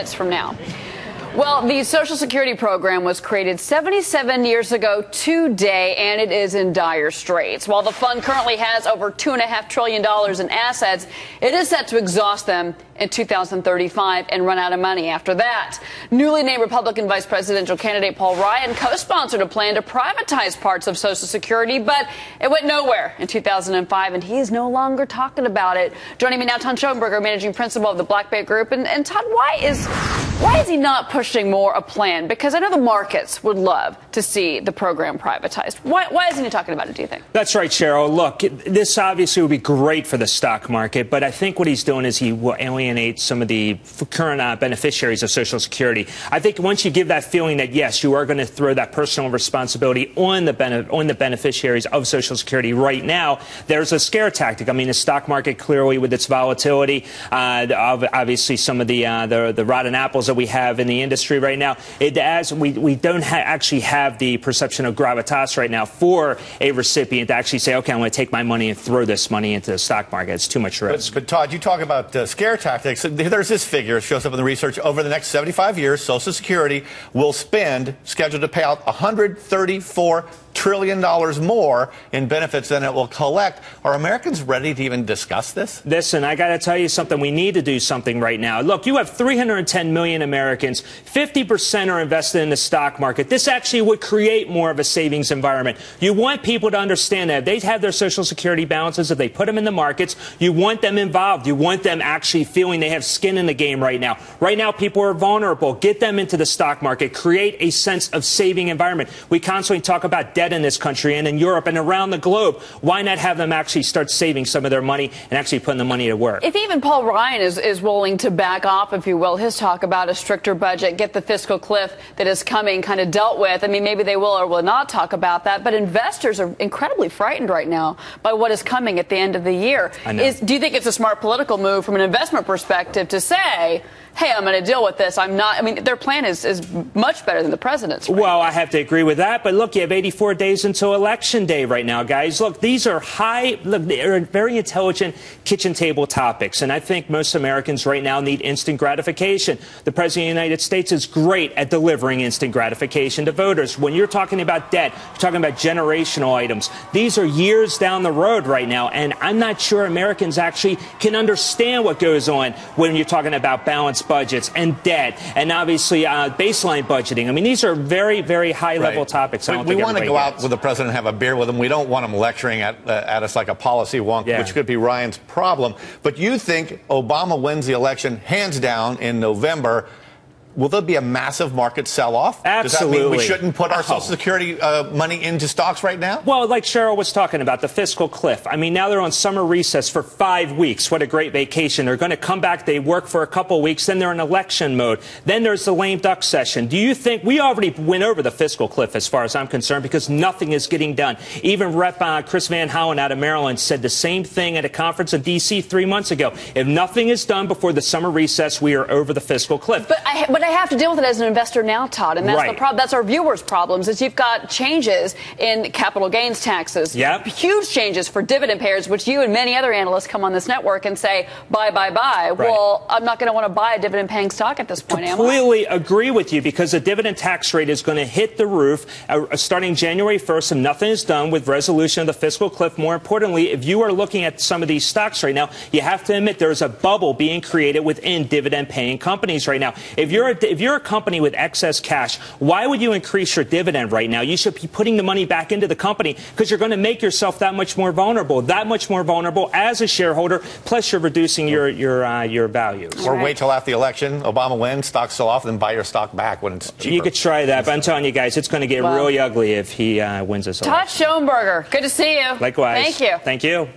From now. Well, the Social Security program was created 77 years ago today, and it is in dire straits. While the fund currently has over $2.5 trillion in assets, it is set to exhaust them in 2035 and run out of money after that. Newly named Republican vice presidential candidate Paul Ryan co-sponsored a plan to privatize parts of Social Security, but it went nowhere in 2005, and he is no longer talking about it. Joining me now, Todd Schoenberger, managing principal of the Black Bay Group. And Todd, why is he not pushing more a plan? Because I know the markets would love to see the program privatized. Why isn't he talking about it, do you think? That's right, Cheryl. Look, this obviously would be great for the stock market, but I think what he's doing is he will alienate some of the current beneficiaries of Social Security. I think once you give that feeling that, yes, you are going to throw that personal responsibility on the beneficiaries of Social Security right now, there's a scare tactic. I mean, the stock market clearly with its volatility, obviously some of the rotten apples that we have in the industry right now, we don't actually have the perception of gravitas right now for a recipient to actually say, okay, I'm going to take my money and throw this money into the stock market. It's too much risk. But Todd, you talk about scare tactics. There's this figure, it shows up in the research, over the next 75 years, Social Security will scheduled to pay out $134 trillion more in benefits than it will collect. Are Americans ready to even discuss this? Listen, I got to tell you something. We need to do something right now. Look, you have 310 million Americans. 50% are invested in the stock market. This actually would create more of a savings environment. You want people to understand that if they have their Social Security balances, if they put them in the markets, you want them involved. You want them actually feeling they have skin in the game right now. Right now, people are vulnerable. Get them into the stock market. Create a sense of saving environment. We constantly talk about debt in this country and in Europe and around the globe. Why not have them actually start saving some of their money and actually putting the money to work? If even Paul Ryan is willing to back off, if you will, his talk about a stricter budget, get the fiscal cliff that is coming kind of dealt with, I mean, maybe they will or will not talk about that, but investors are incredibly frightened right now by what is coming at the end of the year. Do you think it's a smart political move from an investment perspective to say, hey, I'm going to deal with this? I mean, their plan is much better than the president's. Right? Well, I have to agree with that. But look, you have 84 days until Election Day right now, guys. Look, these are they're very intelligent kitchen table topics. And I think most Americans right now need instant gratification. The President of the United States is great at delivering instant gratification to voters. When you're talking about debt, you're talking about generational items. These are years down the road right now. And I'm not sure Americans actually can understand what goes on when you're talking about balanced budgets and debt and obviously baseline budgeting. I mean, these are very, very high-level topics. We want to go out with the president and have a beer with him. We don't want him lecturing at us like a policy wonk, which could be Ryan's problem. But you think Obama wins the election hands down in November. Will there be a massive market sell-off? Absolutely. Does that mean we shouldn't put our Social Security money into stocks right now? Well, like Cheryl was talking about, the fiscal cliff. I mean, now they're on summer recess for 5 weeks. What a great vacation. They're going to come back. They work for a couple weeks. Then they're in election mode. Then there's the lame duck session. Do you think we already went over the fiscal cliff as far as I'm concerned because nothing is getting done? Even Rep. Chris Van Hollen out of Maryland said the same thing at a conference in D.C. 3 months ago. If nothing is done before the summer recess, we are over the fiscal cliff. But I have to deal with it as an investor now, Todd, and that's the problem. That's our viewers' problems. Is you've got changes in capital gains taxes, huge changes for dividend payers, which you and many other analysts come on this network and say, buy, buy, buy. Right. Well, I'm not going to want to buy a dividend-paying stock at this point, am I? Completely agree with you because the dividend tax rate is going to hit the roof starting January 1st, and nothing is done with resolution of the fiscal cliff. More importantly, if you are looking at some of these stocks right now, you have to admit there is a bubble being created within dividend-paying companies right now. If you're a company with excess cash, why would you increase your dividend right now? You should be putting the money back into the company because you're going to make yourself that much more vulnerable as a shareholder, plus you're reducing your value. Or wait till after the election, Obama wins, stock's still off, then buy your stock back when it's cheaper. You could try that, but I'm telling you guys, it's going to get really ugly if he wins this election. Todd Schoenberger, good to see you. Likewise. Thank you. Thank you.